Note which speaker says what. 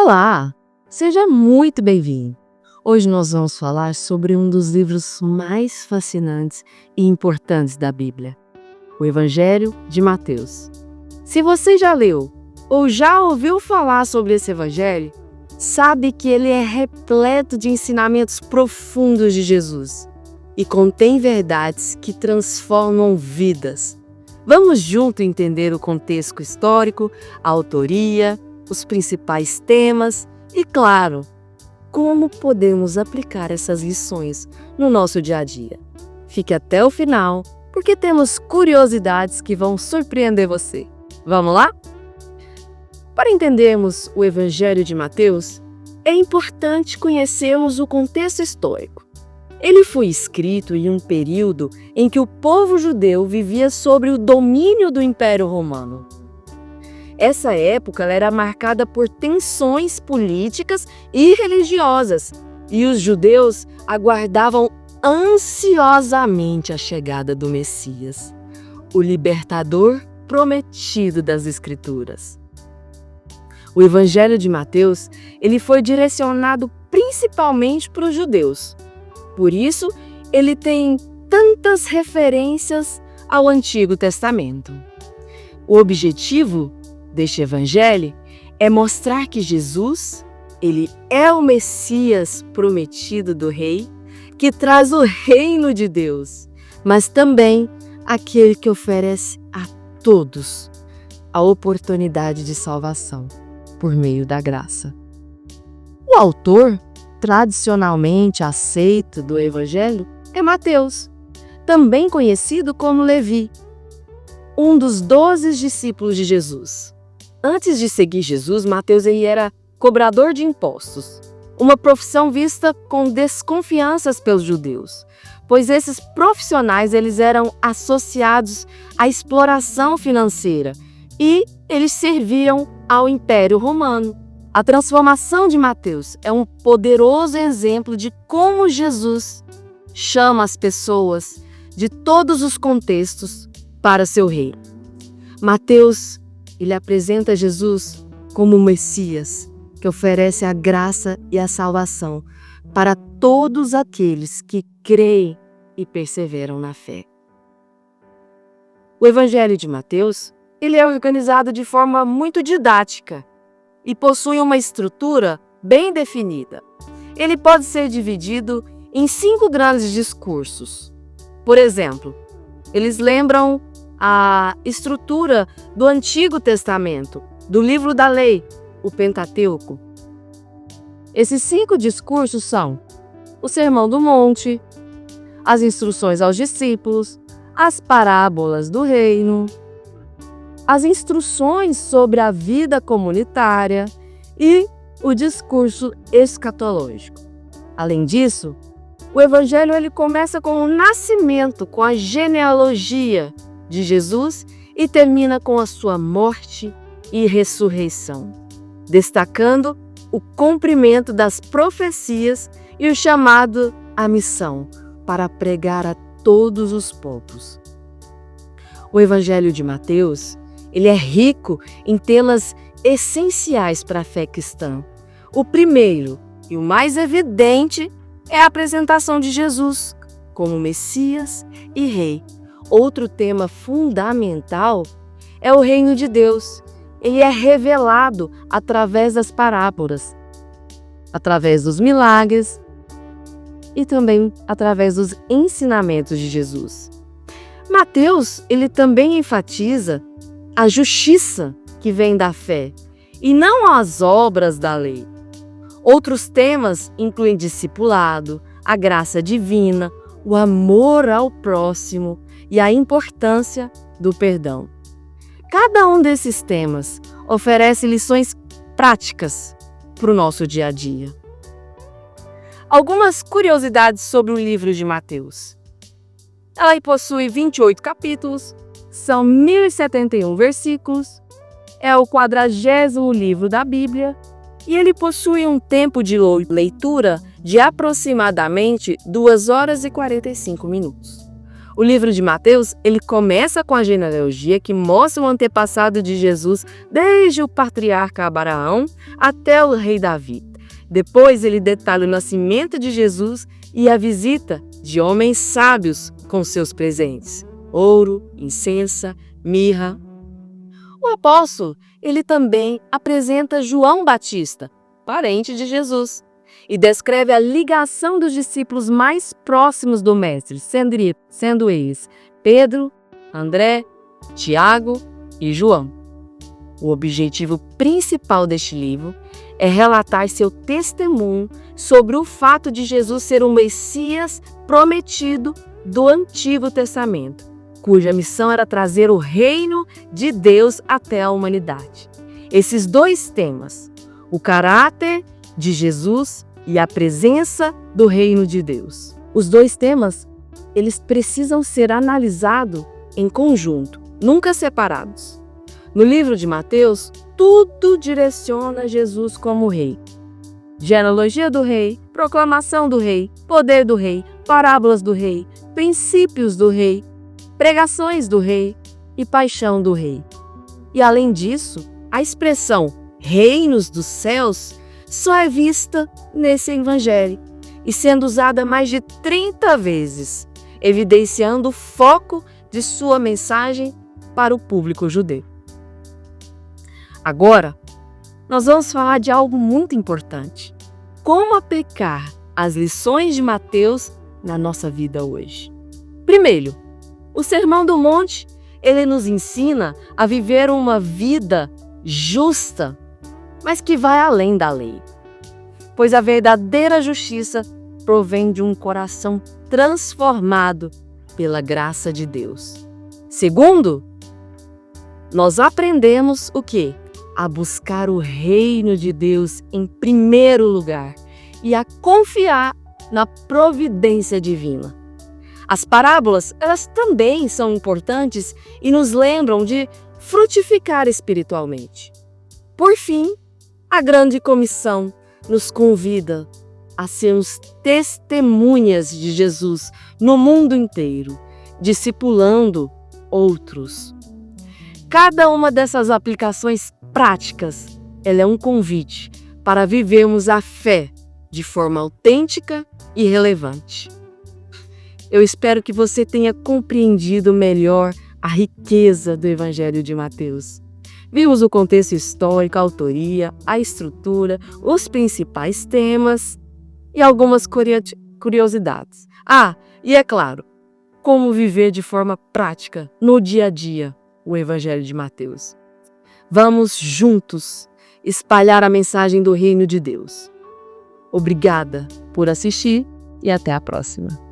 Speaker 1: Olá, seja muito bem-vindo. Hoje nós vamos falar sobre um dos livros mais fascinantes e importantes da Bíblia, o Evangelho de Mateus. Se você já leu ou já ouviu falar sobre esse Evangelho, sabe que ele é repleto de ensinamentos profundos de Jesus e contém verdades que transformam vidas. Vamos junto entender o contexto histórico, a autoria, os principais temas e, claro, como podemos aplicar essas lições no nosso dia a dia. Fique até o final, porque temos curiosidades que vão surpreender você. Vamos lá? Para entendermos o Evangelho de Mateus, é importante conhecermos o contexto histórico. Ele foi escrito em um período em que o povo judeu vivia sob o domínio do Império Romano. Essa época era marcada por tensões políticas e religiosas, e os judeus aguardavam ansiosamente a chegada do Messias, o libertador prometido das Escrituras. O Evangelho de Mateus, ele foi direcionado principalmente para os judeus. Por isso, ele tem tantas referências ao Antigo Testamento. O objetivo deste Evangelho é mostrar que Jesus, ele é o Messias prometido do Rei, que traz o reino de Deus, mas também aquele que oferece a todos a oportunidade de salvação por meio da graça. O autor tradicionalmente aceito do Evangelho é Mateus, também conhecido como Levi, um dos 12 discípulos de Jesus. Antes de seguir Jesus, Mateus era cobrador de impostos, uma profissão vista com desconfianças pelos judeus, pois esses profissionais eles eram associados à exploração financeira e eles serviam ao Império Romano. A transformação de Mateus é um poderoso exemplo de como Jesus chama as pessoas de todos os contextos para seu reino. Mateus, ele apresenta Jesus como o Messias, que oferece a graça e a salvação para todos aqueles que creem e perseveram na fé. O Evangelho de Mateus, ele é organizado de forma muito didática e possui uma estrutura bem definida. Ele pode ser dividido em 5 grandes discursos. Por exemplo, eles lembram a estrutura do Antigo Testamento, do livro da lei, o Pentateuco. Esses 5 discursos são o Sermão do Monte, as instruções aos discípulos, as parábolas do reino, as instruções sobre a vida comunitária e o discurso escatológico. Além disso, o Evangelho ele começa com o nascimento, com a genealogia de Jesus e termina com a sua morte e ressurreição, destacando o cumprimento das profecias e o chamado à missão para pregar a todos os povos. O Evangelho de Mateus ele é rico em temas essenciais para a fé cristã. O primeiro e o mais evidente é a apresentação de Jesus como Messias e Rei. Outro tema fundamental é o reino de Deus. Ele é revelado através das parábolas, através dos milagres e também através dos ensinamentos de Jesus. Mateus, ele também enfatiza a justiça que vem da fé e não as obras da lei. Outros temas incluem discipulado, a graça divina, o amor ao próximo e a importância do perdão. Cada um desses temas oferece lições práticas para o nosso dia a dia. Algumas curiosidades sobre o livro de Mateus. Ela possui 28 capítulos, são 1071 versículos, é o 40º livro da Bíblia e ele possui um tempo de leitura de aproximadamente 2 horas e 45 minutos. O livro de Mateus, ele começa com a genealogia que mostra o antepassado de Jesus desde o patriarca Abraão até o rei Davi. Depois ele detalha o nascimento de Jesus e a visita de homens sábios com seus presentes: ouro, incenso, mirra. O apóstolo, ele também apresenta João Batista, parente de Jesus, e descreve a ligação dos discípulos mais próximos do Mestre, sendo eles Pedro, André, Tiago e João. O objetivo principal deste livro é relatar seu testemunho sobre o fato de Jesus ser o Messias prometido do Antigo Testamento, cuja missão era trazer o reino de Deus até a humanidade. Esses dois temas, o caráter de Jesus e a presença do reino de Deus. Os dois temas, eles precisam ser analisados em conjunto, nunca separados. No livro de Mateus, tudo direciona Jesus como rei. Genealogia do rei, proclamação do rei, poder do rei, parábolas do rei, princípios do rei, pregações do rei e paixão do rei. E além disso, a expressão reinos dos céus só é vista nesse evangelho e sendo usada mais de 30 vezes, evidenciando o foco de sua mensagem para o público judeu. Agora, nós vamos falar de algo muito importante: como aplicar as lições de Mateus na nossa vida hoje. Primeiro, o Sermão do Monte, ele nos ensina a viver uma vida justa, mas que vai além da lei, pois a verdadeira justiça provém de um coração transformado pela graça de Deus. Segundo, nós aprendemos o quê? A buscar o reino de Deus em primeiro lugar e a confiar na providência divina. As parábolas, elas também são importantes e nos lembram de frutificar espiritualmente. Por fim, a grande comissão nos convida a sermos testemunhas de Jesus no mundo inteiro, discipulando outros. Cada uma dessas aplicações práticas, ela é um convite para vivermos a fé de forma autêntica e relevante. Eu espero que você tenha compreendido melhor a riqueza do Evangelho de Mateus. Vimos o contexto histórico, a autoria, a estrutura, os principais temas e algumas curiosidades. E é claro, como viver de forma prática, no dia a dia, o Evangelho de Mateus. Vamos juntos espalhar a mensagem do Reino de Deus. Obrigada por assistir e até a próxima.